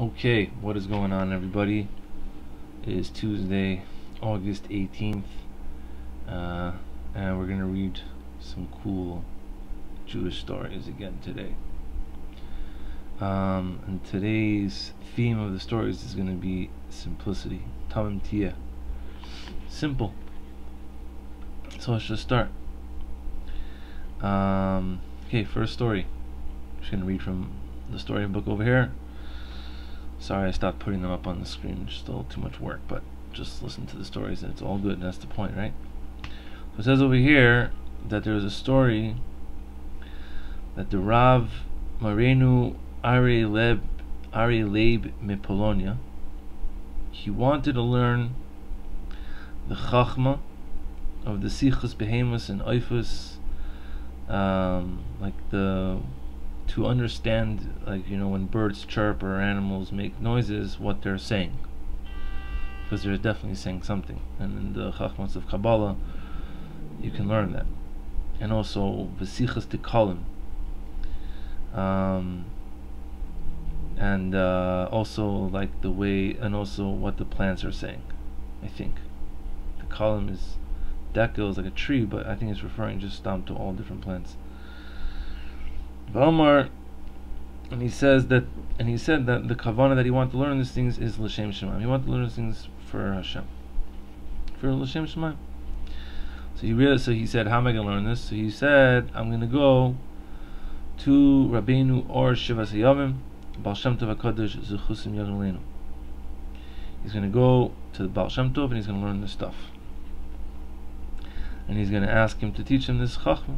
Okay, what is going on, everybody? It is Tuesday, August 18th, and we're going to read some cool Jewish stories again today. And today's theme of the stories is going to be simplicity, tamim tiyeh, simple. So let's just start. Okay, first story. I'm just going to read from the storybook over here. Sorry I stopped putting them up on the screen, it's still too much work, but just listen to the stories and it's all good, and that's the point, right? So it says over here that there was a story that the Rav Marenu Ari Leib Mipolonia, he wanted to learn the Chachma of the Sichus Behemus and Oifus, to understand, like, you know, when birds chirp or animals make noises, what they're saying, because they're definitely saying something. And in the Chachmas of Kabbalah you can learn that. And also V'sichas Tikalim, and also like the way, and also what the plants are saying. I think the column is dekel is like a tree, but I think it's referring just down to all different plants. Valmar, and he said that the kavanah that he wanted to learn these things is l'shem shemaim. He wanted to learn these things for Hashem, for l'shem shemaim. So he said, how am I going to learn this? So he said, I'm going to go to Rabbeinu Or Shivas Hayamim, Baal Shem Tov HaKadosh Zechusim Yagin Leinu. He's going to go to the Baal Shem Tov and he's going to learn this stuff, and he's going to ask him to teach him this chachma.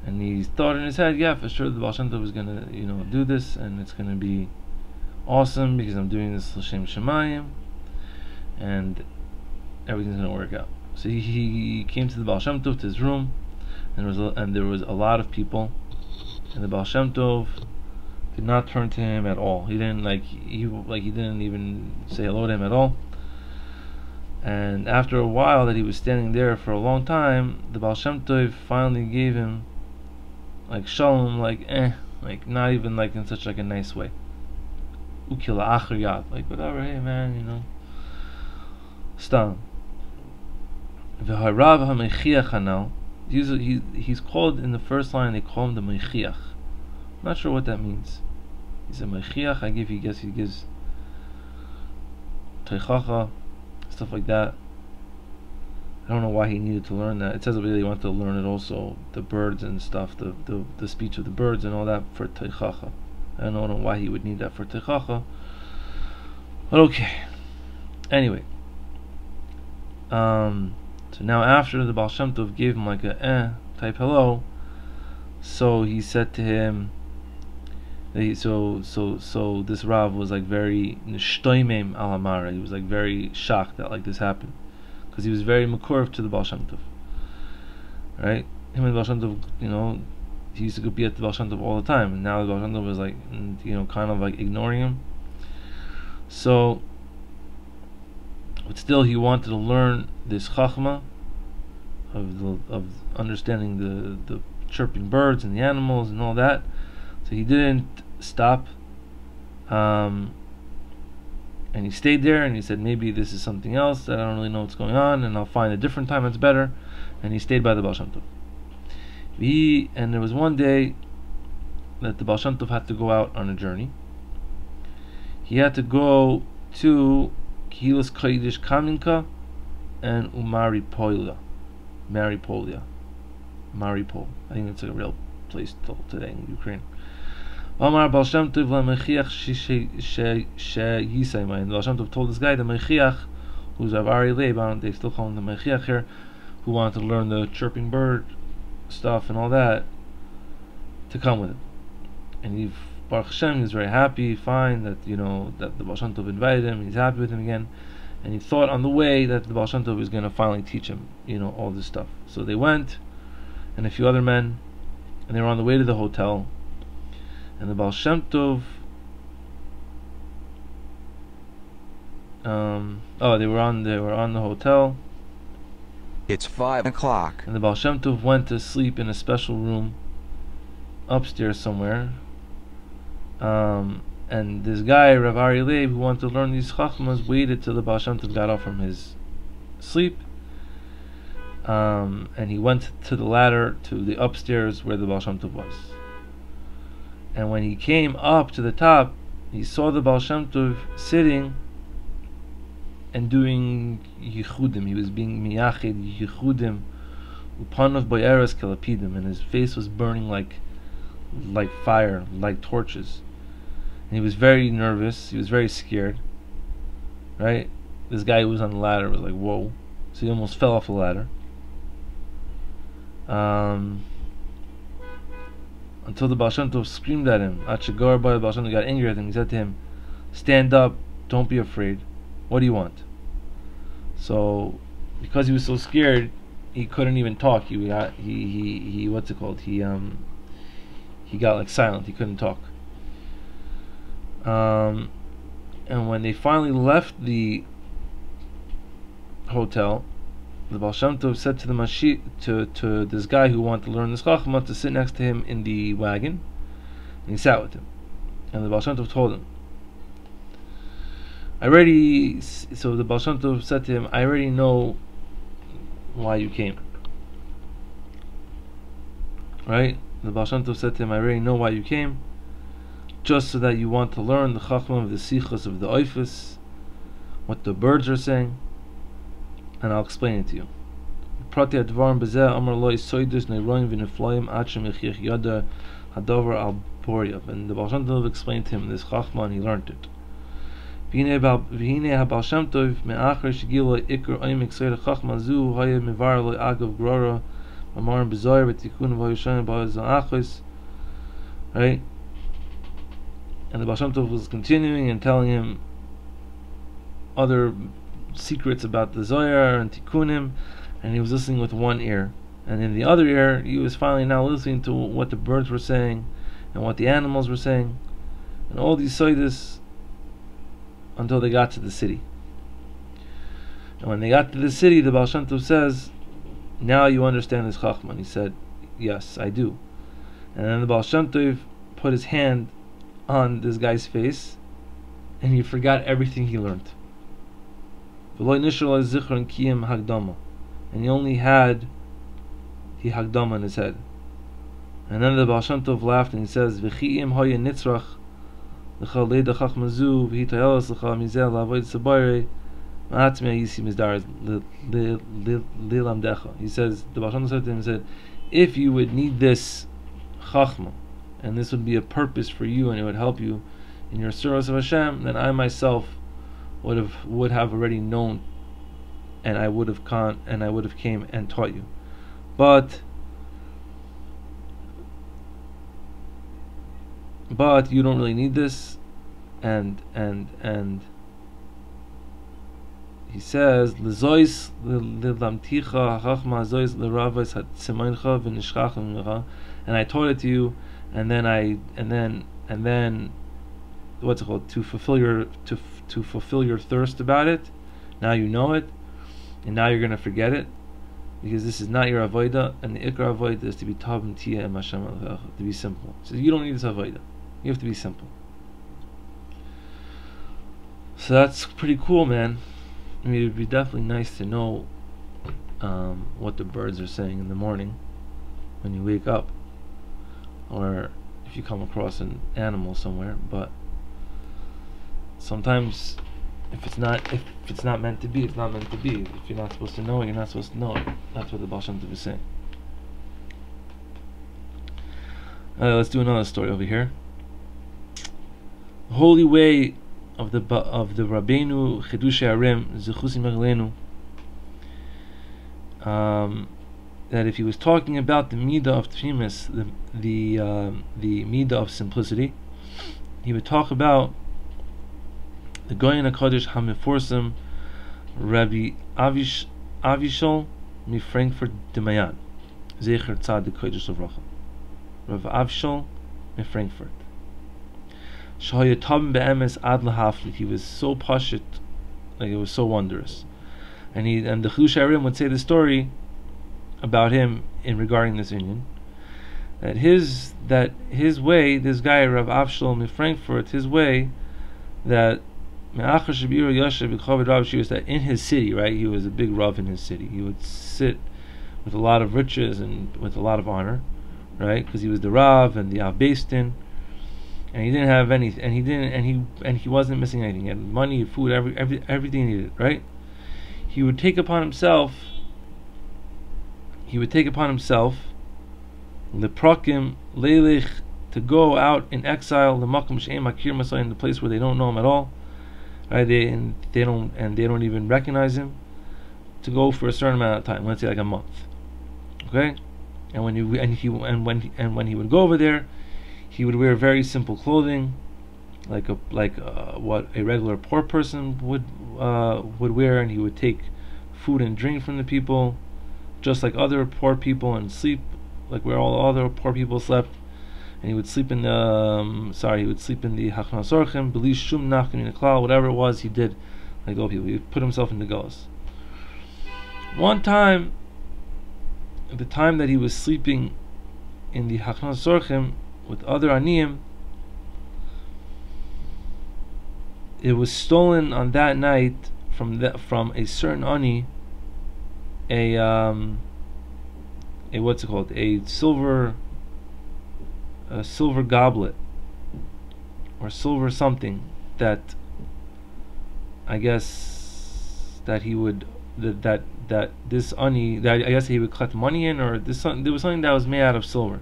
And he thought in his head, yeah, for sure the Baal Shem Tov is going to, you know, do this, and it's going to be awesome because I'm doing this l'shem shemayim, and everything's going to work out. So he came to the Baal Shem Tov, to his room, and there was a lot of people, and the Baal Shem Tov did not turn to him at all. He didn't he didn't even say hello to him at all. And after a while that he was standing there for a long time, the Baal Shem Tov finally gave him like shalom, like not even like in such like a nice way. Ukila acher yad, like whatever, hey man, you know. Stam. V'harav ha-mechiach hanal. He's called in the first line, they call him the mechiach. I'm not sure what that means. He's a mechiach. I guess he gives teichacha, stuff like that. I don't know why he needed to learn that. It says that he wanted to learn it also, the birds and stuff, the speech of the birds and all that for teichacha. I don't know why he would need that for teichacha, but okay. Anyway, so now after the Baal Shem Tov gave him like a type hello, so he said to him, so this Rav was like very nishtoimem al hamara. He was like very shocked that like this happened, because he was very makurv to the Baal Shem Tov, right? Him and the Baal Shem Tov, you know, he used to be at the Baal Shem Tov all the time, and now the Baal Shem Tov was like, you know, kind of like ignoring him. So, but still, he wanted to learn this chachma of understanding the chirping birds and the animals and all that. So he didn't stop, and he stayed there, and he said, maybe this is something else that I don't really know what's going on, and I'll find a different time that's better. And he stayed by the Baal Shem Tov. And there was one day that the Baal Shem Tov had to go out on a journey. He had to go to Kihilas Kodesh Kaminka and Maripolia. Maripol. I think that's a real place today in Ukraine. Amar Baal Shem Tov le'mechiach she'yisayimai. And Baal Shem Tov told this guy, the mechiach, who's Rav Ari Leib, they still call him the mechiach here, who wanted to learn the chirping bird stuff and all that, to come with him. And he, Baruch Hashem, he's very happy, fine, that, you know, that the Baal Shem Tov invited him, he's happy with him again. And he thought on the way that the Baal Shem Tov was going to finally teach him, you know, all this stuff. So they went, and a few other men, and they were on the way to the hotel. And the Baal Shem Tov, they were on the hotel. It's 5 o'clock. And the Baal Shem Tov went to sleep in a special room upstairs somewhere. And this guy, Rav Ari Leib, who wanted to learn these chachmas, waited till the Baal Shem Tov got up from his sleep, and he went to the ladder, to the upstairs where the Baal Shem Tov was. And when he came up to the top, he saw the Baal Shem Tov sitting and doing yichudim. He was being miyachid yichudim, upanav boyeres kelapidim, and his face was burning like fire, like torches. And he was very nervous. He was very scared. Right? This guy who was on the ladder was like, whoa. So he almost fell off the ladder. Until the Baal Shem Tov screamed at him. Achagar by the Baal Shem Tov got angry at him. He said to him, stand up, don't be afraid. What do you want? So, because he was so scared, he couldn't even talk. He what's it called? He got like silent. He couldn't talk. And when they finally left the hotel, the Baal Shem Tov said to the to this guy who wanted to learn this chachma to sit next to him in the wagon, and he sat with him. And the Baal Shem Tov told him, so the Baal Shem Tov said to him, I already know why you came. Right? The Baal Shem Tov said to him, I already know why you came, just so that you want to learn the chachma of the sichos of the oifus, what the birds are saying, and I'll explain it to you. Prati advarim bezeh amar lo isoidus neiroim v'nefloim achem echich yada hadavar al boryav. And the Baal Shem Tov explained to him this chachma, and he learned it. V'hinei ha-Baal Shem Tov me'achar shegilo ikar oimik soida chachma zu haya mivar lo agav grora amarim bezoyer v'tikun v'hoyoshan ba'azan achos. Right? And the Baal Shem Tov was continuing and telling him other secrets about the Zohar and Tikkunim, and he was listening with one ear, and in the other ear he was finally now listening to what the birds were saying and what the animals were saying, and all these soidas, until they got to the city. And when they got to the city, the Baal Shem Tov says, now you understand this chachma. And he said, yes, I do. And then the Baal Shem Tov put his hand on this guy's face, and he forgot everything he learned. And he only had the Hagdama in his head. And then the Baal Shem Tov laughed and he says, he says, the Baal Shem Tov said to him, he said, if you would need this chachma, and this would be a purpose for you, and it would help you in your service of Hashem, then I myself would have already known, and I would have came and taught you. But you don't really need this, and he says, and I taught it to you, and then what's it called, to fulfill your thirst about it. Now you know it, and now you're going to forget it, because this is not your avodah, and the ikar avodah is to be tav and tia and Hashem, to be simple. So you don't need this avodah. You have to be simple. So that's pretty cool, man. I mean, it would be definitely nice to know what the birds are saying in the morning when you wake up, or if you come across an animal somewhere. But sometimes, if it's not meant to be, it's not meant to be. If you're not supposed to know it, you're not supposed to know it. That's what the Baal Shem Tov is saying. Let's do another story over here. The holy way of the Rabbeinu Chidushei Harim Zechusim Echlenu, that if he was talking about the midah of Tfimus, the midah of simplicity, he would talk about the Goyen HaKadosh HaMeforsim Rabbi Avishal mi Frankfurt de Mayan, Zecher Tzaddik Kodesh Lavracha. Rabbi Avishal mi Frankfurt. Shahayatam be'emes ad lahaflik. He was so pashut, like it was so wondrous. And the Chidushei Harim would say the story about him in regarding this union, that his way, this guy Rav Avshalom in Frankfurt, his way, that that in his city, right, he was a big Rav in his city. He would sit with a lot of riches and with a lot of honor, right, because he was the Rav and the Av Beistin, and he didn't have anything, and he wasn't missing anything. He had money, food, everything he needed, right? He would take upon himself the prakim leilich, to go out in exile, the makom she'em hakir masai, in the place where they don't know him at all, right? They don't even recognize him, to go for a certain amount of time, let's say like a month, okay? And when he would go over there, he would wear very simple clothing, like what a regular poor person would wear, and he would take food and drink from the people, just like other poor people, and sleep like where all other poor people slept. And he would sleep in the Hachnas Orchim, B'li Shum Nachim in the Klal, whatever it was he did, like those people. He would put himself in the gullus. One time, at the time that he was sleeping in the Hachnas Orchim with other Aniyim, it was stolen on that night from a certain Ani, a what's it called, a silver goblet or silver something, that I guess that he would that this Ani, that I guess he would collect money in, or there was something that was made out of silver,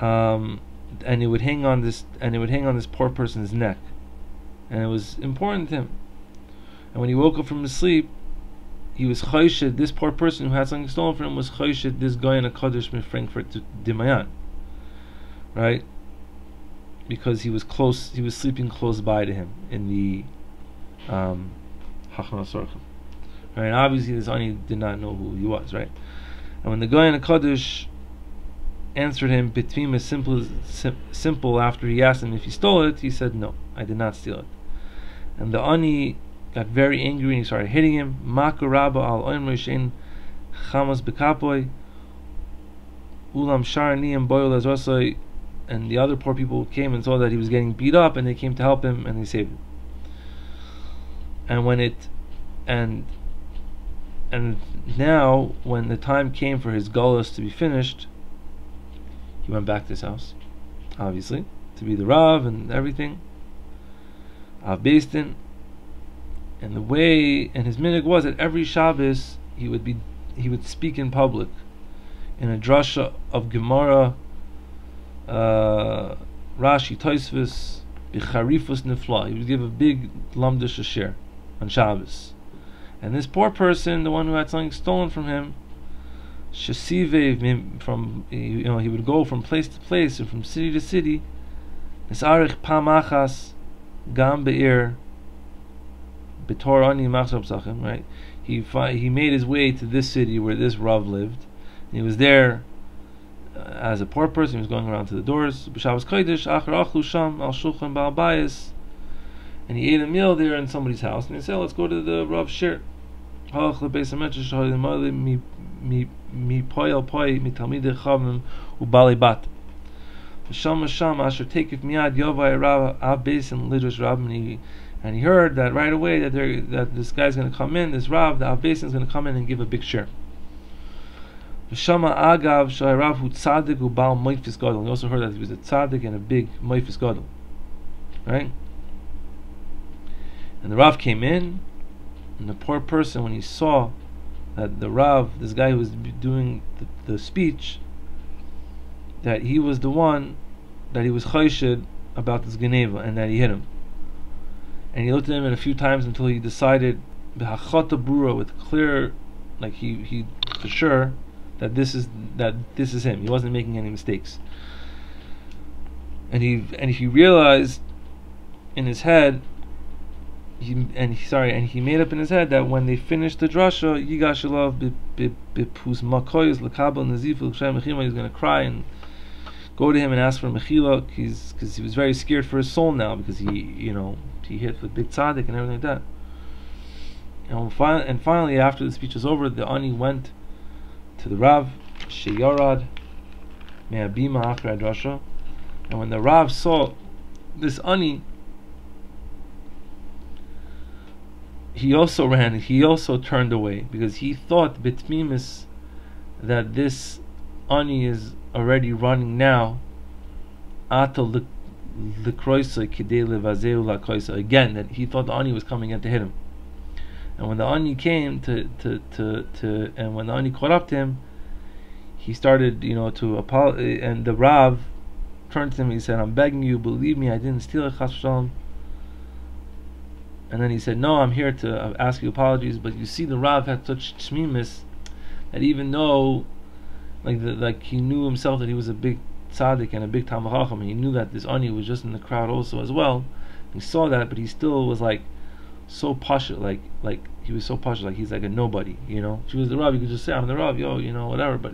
and it would hang on this poor person's neck, and it was important to him. And when he woke up from his sleep, he was chayshed, this poor person who had something stolen from him was chayshed this guy in a Kodesh in Frankfurt to Dimayan, right? Because he was sleeping close by to him in the Hachnas Orchim, right? And obviously this Ani did not know who he was, right? And when the guy in a Kodesh answered him between as simple after he asked him if he stole it, he said, "No, I did not steal it." And the Ani got very angry and he started hitting him. Makaraba al oimri shein chamas bekapoy ulam sharaniim boil azosoi. And the other poor people came and saw that he was getting beat up, and they came to help him, and they saved him. And now when the time came for his gullus to be finished, he went back to his house, obviously, to be the Rav and everything, Av Beistin. And the way, and his minhag was that every Shabbos he would speak in public in a drasha of Gemara, Rashi, Tosfos, Bicharifus Nifla. He would give a big lamdish share on Shabbos. And this poor person, the one who had something stolen from him, Shesivev, he would go from place to place and from city to city. Nisarich Pamachas Gam Be'ir B'tor Ani Machshab Sachem, right? He made his way to this city where this Rav lived. And he was there as a poor person. He was going around to the doors. B'Shabbos Kodesh Achar Achlu Sham Al Shulchan Ba'al Bayis, and he ate a meal there in somebody's house. And he said, "Let's go to the Rav's shir." Halach lebeis hamedrash shahali mi poyel poy mi talmidei chavim u'balei bat. Sham asher taketh miyad yovai Rav Av Beisin lidrash Rav, and he heard that right away that this guy's going to come in, this Rav, the Av Beisin, is going to come in and give a big shir. Shama agav shayrav hu tzaddik u baal moifis gadol. He also heard that he was a tzaddik and a big moifis gadol, right? And the Rav came in, and the poor person, when he saw that the Rav, this guy who was doing the speech, that he was the one that he was chayshed about this geneva, and that he hit him. And he looked at him a few times until he decided b'hachata brura, with clear, like he for sure, that this is him. He wasn't making any mistakes. And he realized in his head, he made up in his head that when they finished the drasha, Yigash Elav b'pus makoyos l'kabel nazifil k'shem mechila, he's going to cry and go to him and ask for mechila, because he was very scared for his soul now, because he hit with big tzaddik and everything like that. And finally, after the speech was over, the Ani went to the Rav, Sheyarad, me'abima achra drasha. And when the Rav saw this ani, he also ran. He also turned away because he thought bitmimis that this ani is already running now. Ato lekroisa kidei levazeu lakoisa, again, that he thought the ani was coming in to hit him. And when the ani came and when the ani caught up to him, he started, to apologize. And the Rav turned to him. He said, "I'm begging you, believe me, I didn't steal it, chas v'shalom." And then he said, "No, I'm here to ask you apologies." But you see, the Rav had such shmimis that even though, like he knew himself that he was a big tzaddik and a big talmid chacham, and he knew that this ani was just in the crowd also as well. He saw that, but he still was so pashut, like he was so pashut, like he's like a nobody, If he was the Rav, he could just say, "I'm the Rav, whatever." But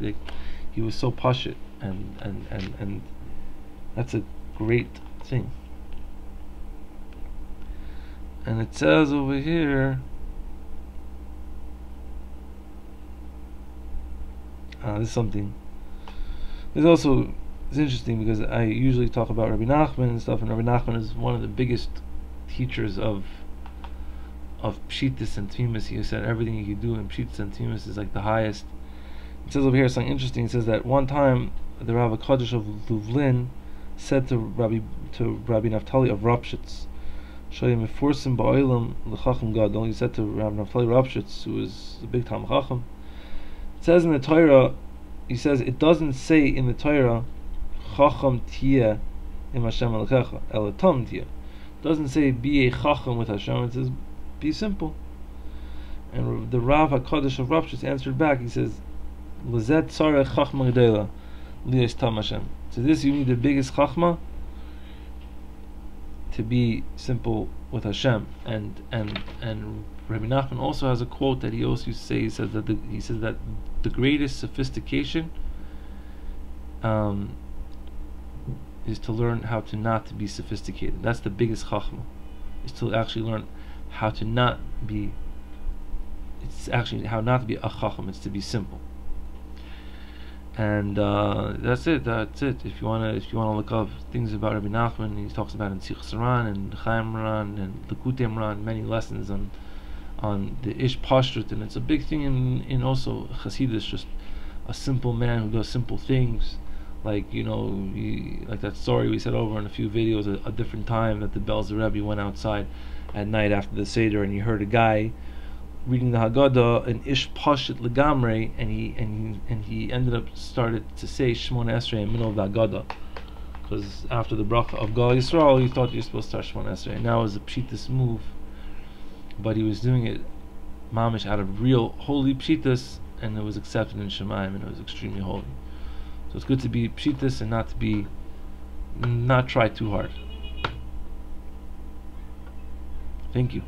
he was so pashut, and that's a great thing. And it says over here, there's something. It's interesting because I usually talk about Rabbi Nachman and stuff, and Rabbi Nachman is one of the biggest teachers of Pshitis and Tmimus. He said everything you can do in Pshitis and Tmimus is like the highest. It says over here something interesting. It says that one time the Rav Kodesh of Lublin said to Rabbi Naftali of Ropshitz, Shoyim Meforsim Ba'olam L'Chacham Gadol. He said to Rabbi Naftali Ropshitz, who is a big Talmid Chacham. It says in the Torah, he says it doesn't say in the Torah Chacham Tia im Hashem Elokecha Elatom Tia. It doesn't say be a Chacham with Hashem. It says be simple. And the Rav HaKadosh of Ropshitz answered back. He says L'zet Tzarech Chachma Gedela Li'es Tam Hashem. So this, you need the biggest Chachma to be simple with Hashem. And Rabbi Nachman also has a quote that he also used to say. He says that the greatest sophistication is to learn how to not to be sophisticated. That's the biggest chachma, is to actually learn how to not be. It's actually how not to be a chacham. It's to be simple. And that's it. If you wanna look up things about Rabbi Nachman, he talks about in Siach Sarfei and Chaim Ran and Likutei Moharan, many lessons on the Ish Pashtut, and it's a big thing in also Chassidus, just a simple man who does simple things, like that story we said over in a few videos, a different time that the Belzer Rebbe went outside at night after the Seder, and he heard a guy reading the Haggadah in Ish Pashtut Legamrei, and he ended up started to say Shmona Esrei in the middle of the Haggadah, because after the bracha of Gal Yisrael, he thought you were supposed to start Shmona Esrei, and now it was a Pshitas move. But he was doing it mamish out of real holy pshitas, and it was accepted in Shemaim, and it was extremely holy. So it's good to be pshitas and not try too hard. Thank you.